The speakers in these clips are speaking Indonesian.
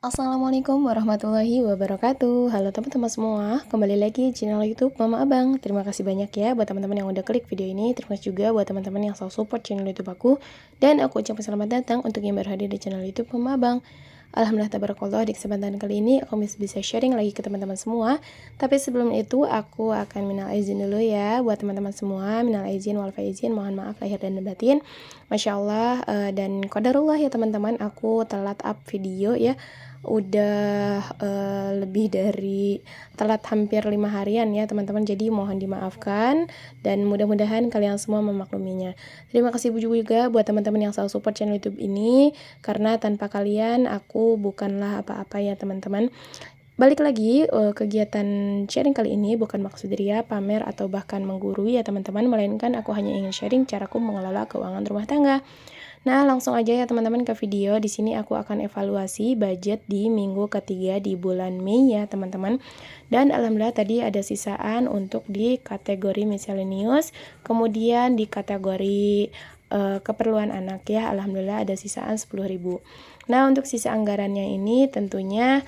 Assalamualaikum warahmatullahi wabarakatuh. Halo teman-teman semua, kembali lagi di channel YouTube Mama Abang. Terima kasih banyak ya buat teman-teman yang udah klik video ini. Terima kasih juga buat teman-teman yang selalu support channel YouTube aku. Dan aku ucapkan selamat datang untuk yang baru hadir di channel YouTube Mama Abang. Alhamdulillah tabarakallah, di kesempatan kali ini aku bisa sharing lagi ke teman-teman semua. Tapi sebelum itu aku akan minal izin dulu ya buat teman-teman semua. Minal izin wal faizin, mohon maaf lahir dan batin. Masya Allah dan qadarullah ya teman-teman, aku telat up video ya. Udah lebih dari telat hampir 5 harian ya teman-teman, jadi mohon dimaafkan dan mudah-mudahan kalian semua memakluminya. Terima kasih juga buat teman-teman yang selalu support channel YouTube ini, karena tanpa kalian aku bukanlah apa-apa ya teman-teman. Balik lagi, kegiatan sharing kali ini bukan maksud ria, pamer, atau bahkan menggurui ya teman-teman, melainkan aku hanya ingin sharing caraku mengelola keuangan rumah tangga. Nah, langsung aja ya teman-teman ke video. Di sini aku akan evaluasi budget di minggu ketiga di bulan Mei ya teman-teman. Dan alhamdulillah tadi ada sisaan untuk di kategori miscellaneous, kemudian di kategori keperluan anak ya. Alhamdulillah ada sisaan 10.000. Nah, untuk sisa anggarannya ini tentunya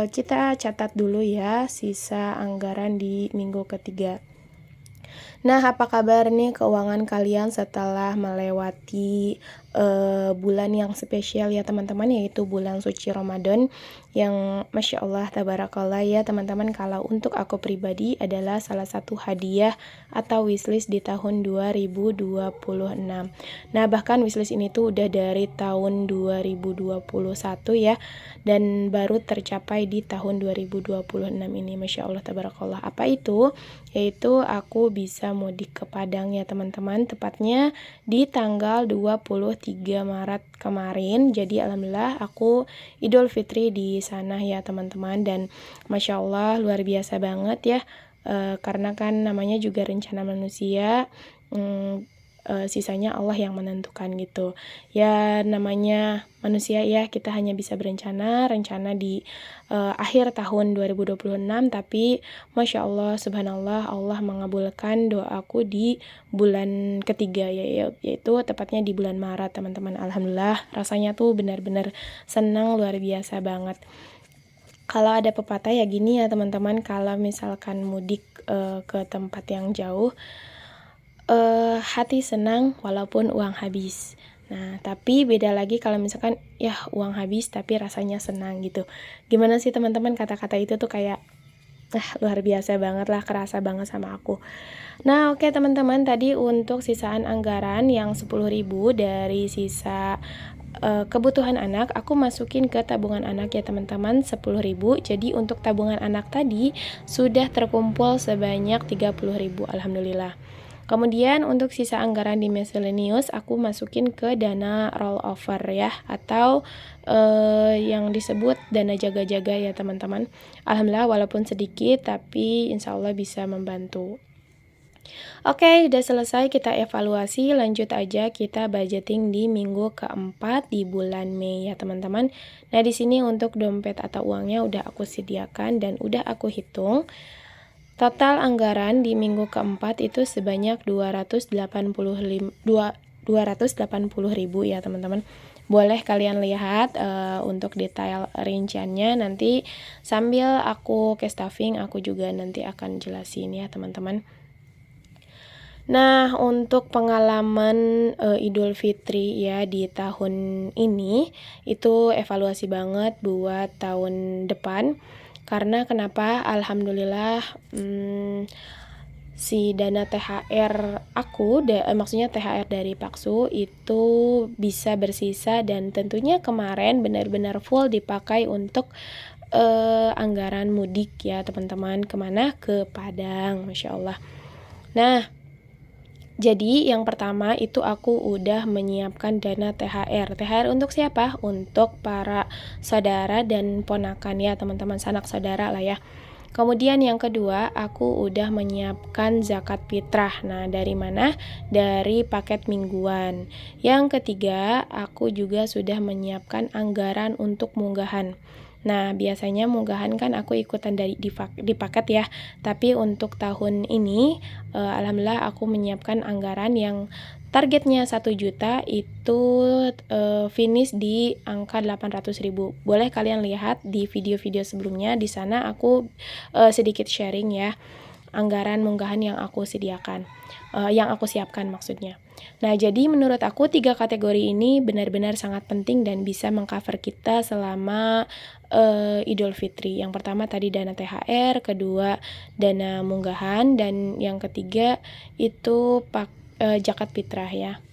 kita catat dulu ya sisa anggaran di minggu ketiga. Nah, apa kabar nih keuangan kalian setelah melewati bulan yang spesial ya teman-teman, yaitu bulan suci Ramadan yang Masya Allah tabarakallah ya teman-teman. Kalau untuk aku pribadi adalah salah satu hadiah atau wishlist di tahun 2026. Nah, bahkan wishlist ini tuh udah dari tahun 2021 ya, dan baru tercapai di tahun 2026 ini. Masya Allah tabarakallah. Apa itu? Yaitu aku bisa mudik ke Padang ya teman-teman, tepatnya di tanggal 23 Maret kemarin. Jadi alhamdulillah aku Idul Fitri di sana ya teman-teman, dan Masya Allah luar biasa banget ya, karena kan namanya juga rencana manusia, sisanya Allah yang menentukan gitu ya, namanya manusia ya, kita hanya bisa rencana di akhir tahun 2026, tapi Masya Allah subhanallah Allah mengabulkan doaku di bulan ketiga yaitu tepatnya di bulan Maret teman-teman. Alhamdulillah rasanya tuh benar-benar senang luar biasa banget. Kalau ada pepatah ya gini ya teman-teman, kalau misalkan mudik ke tempat yang jauh, hati senang walaupun uang habis. Nah, tapi beda lagi kalau misalkan ya uang habis tapi rasanya senang gitu. Gimana sih teman-teman, kata-kata itu tuh kayak luar biasa banget lah, kerasa banget sama aku. Nah, oke teman-teman, tadi untuk sisaan anggaran yang 10.000 dari sisa kebutuhan anak, aku masukin ke tabungan anak ya teman-teman, 10.000. Jadi untuk tabungan anak tadi sudah terkumpul sebanyak 30.000, alhamdulillah. Kemudian untuk sisa anggaran di miscellaneous aku masukin ke dana rollover ya, atau yang disebut dana jaga-jaga ya teman-teman. Alhamdulillah walaupun sedikit tapi insya Allah bisa membantu. Oke, udah selesai kita evaluasi, lanjut aja kita budgeting di minggu keempat di bulan Mei ya teman-teman. Nah, di sini untuk dompet atau uangnya udah aku sediakan dan udah aku hitung. Total anggaran di minggu keempat itu sebanyak 280.000 ya teman-teman. Boleh kalian lihat untuk detail rinciannya nanti sambil aku cash stuffing, aku juga nanti akan jelasin ya teman-teman. Nah, untuk pengalaman Idul Fitri ya di tahun ini itu evaluasi banget buat tahun depan. Karena kenapa? Alhamdulillah si dana THR aku, maksudnya THR dari Paksu itu bisa bersisa, dan tentunya kemarin benar-benar full dipakai untuk anggaran mudik ya teman-teman. Kemana? Ke Padang, Masya Allah. Nah, jadi yang pertama itu aku udah menyiapkan dana THR. THR untuk siapa? Untuk para saudara dan ponakan ya teman-teman, sanak saudara lah ya. Kemudian yang kedua, aku udah menyiapkan zakat fitrah. Nah, dari mana? Dari paket mingguan. Yang ketiga, aku juga sudah menyiapkan anggaran untuk munggahan. Nah, biasanya munggahan kan aku ikutan di paket ya. Tapi untuk tahun ini, alhamdulillah aku menyiapkan anggaran yang targetnya 1 juta itu finish di angka 800.000. Boleh kalian lihat di video-video sebelumnya, di sana aku sedikit sharing ya anggaran munggahan yang aku sediakan, yang aku siapkan maksudnya. Nah, jadi menurut aku 3 kategori ini benar-benar sangat penting dan bisa mengcover kita selama Idul Fitri. Yang pertama tadi dana THR, kedua dana munggahan, dan yang ketiga itu zakat fitrah ya.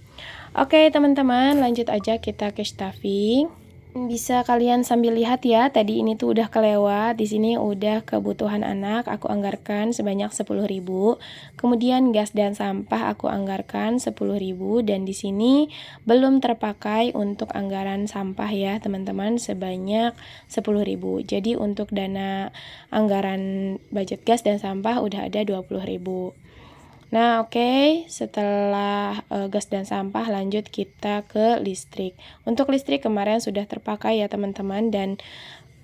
Oke teman-teman, lanjut aja kita ke stuffing. Bisa kalian sambil lihat ya, tadi ini tuh udah kelewat. Di sini udah kebutuhan anak aku anggarkan sebanyak 10.000. Kemudian gas dan sampah aku anggarkan 10.000, dan di sini belum terpakai untuk anggaran sampah ya, teman-teman, sebanyak 10.000. Jadi untuk dana anggaran budget gas dan sampah udah ada 20.000. Nah, oke, setelah gas dan sampah, lanjut kita ke listrik. Untuk listrik kemarin sudah terpakai ya teman-teman, dan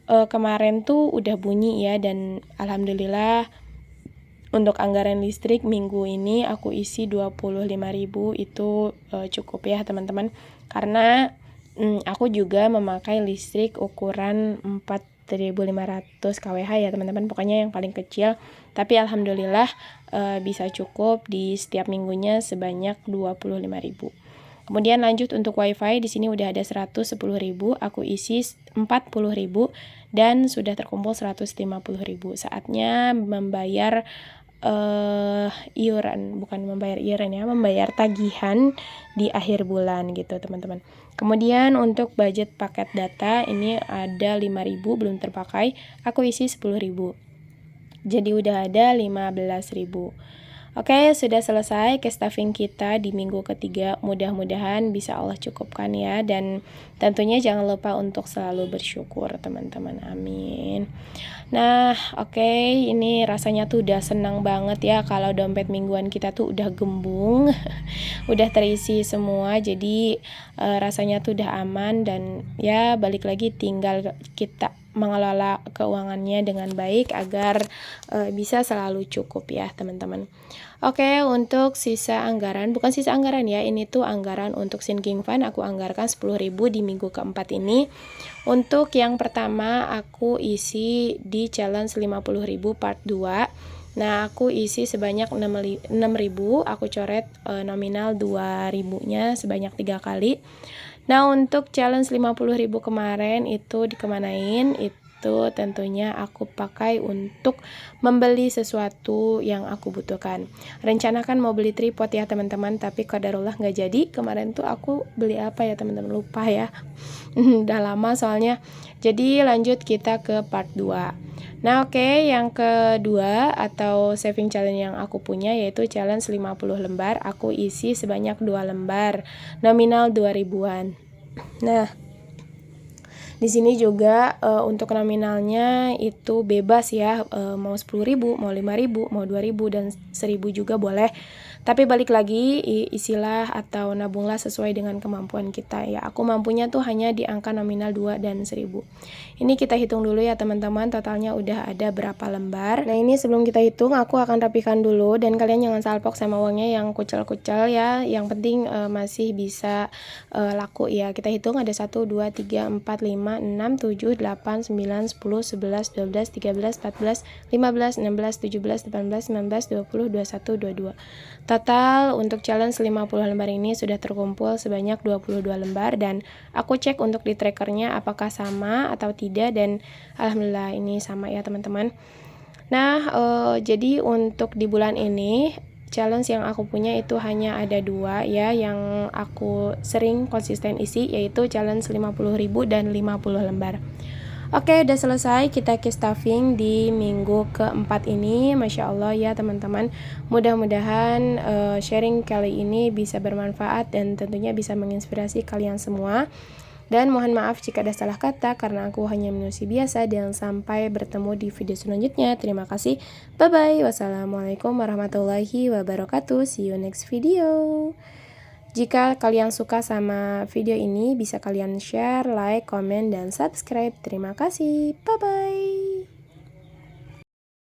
kemarin tuh udah bunyi ya, dan alhamdulillah untuk anggaran listrik minggu ini aku isi 25.000, itu cukup ya teman-teman, karena aku juga memakai listrik ukuran 4.500 kWh ya teman-teman, pokoknya yang paling kecil. Tapi alhamdulillah bisa cukup di setiap minggunya sebanyak 25.000. Kemudian lanjut untuk wifi, di sini udah ada 110.000, aku isi 40.000 dan sudah terkumpul 150.000. Saatnya membayar iuran, bukan membayar iuran ya, membayar tagihan di akhir bulan gitu teman-teman. Kemudian untuk budget paket data ini ada 5.000 belum terpakai, aku isi 10.000. Jadi udah ada 15.000. Oke, sudah selesai ke stuffing kita di minggu ketiga. Mudah-mudahan bisa Allah cukupkan ya, dan tentunya jangan lupa untuk selalu bersyukur teman-teman, amin. Nah, oke, ini rasanya tuh udah senang banget ya kalau dompet mingguan kita tuh udah gembung, udah terisi semua. Jadi rasanya tuh udah aman, dan ya balik lagi tinggal kita mengelola keuangannya dengan baik agar bisa selalu cukup ya teman-teman. Oke, untuk sisa anggaran, bukan sisa anggaran ya, ini tuh anggaran untuk sinking fund aku anggarkan 10.000 di minggu keempat ini. Untuk yang pertama aku isi di challenge 50.000 part 2. Nah, aku isi sebanyak 6.000, aku coret nominal 2.000 nya sebanyak 3 kali. Nah, untuk challenge 50.000 kemarin itu dikemanain? Itu tentunya aku pakai untuk membeli sesuatu yang aku butuhkan. Rencanakan mau beli tripod ya teman-teman, tapi qadarullah nggak jadi. Kemarin tuh aku beli apa ya teman-teman, lupa ya. Udah lama soalnya. Jadi lanjut kita ke part 2. Nah, oke, yang kedua atau saving challenge yang aku punya yaitu challenge 50 lembar. Aku isi sebanyak 2 lembar, nominal 2.000-an. Nah, di sini juga untuk nominalnya itu bebas ya, mau 10.000, mau 5.000, mau 2.000, dan 1.000 juga boleh. Tapi balik lagi, isilah atau nabunglah sesuai dengan kemampuan kita ya. Aku mampunya tuh hanya di angka nominal 2 dan 1.000. Ini kita hitung dulu ya teman-teman, totalnya udah ada berapa lembar. Nah, ini sebelum kita hitung, aku akan rapikan dulu, dan kalian jangan salpok sama uangnya yang kucel-kucel ya. Yang penting masih bisa laku ya. Kita hitung ada 1, 2, 3, 4, 5, 6, 7, 8, 9, 10, 11, 12, 13, 14, 15, 16, 17, 18, 19, 20, 21, 22. Total untuk challenge 50 lembar ini sudah terkumpul sebanyak 22 lembar, dan aku cek untuk di trackernya apakah sama atau tidak, dan alhamdulillah ini sama ya teman-teman. Nah, jadi untuk di bulan ini challenge yang aku punya itu hanya ada 2 ya, yang aku sering konsisten isi, yaitu challenge 50.000 dan 50 lembar. Oke, udah selesai kita ke stuffing di minggu keempat ini. Masya Allah ya teman-teman, mudah-mudahan sharing kali ini bisa bermanfaat dan tentunya bisa menginspirasi kalian semua. Dan mohon maaf jika ada salah kata karena aku hanya manusia biasa, dan sampai bertemu di video selanjutnya. Terima kasih, bye bye, wassalamualaikum warahmatullahi wabarakatuh, see you next video. Jika kalian suka sama video ini, bisa kalian share, like, komen, dan subscribe. Terima kasih. Bye-bye.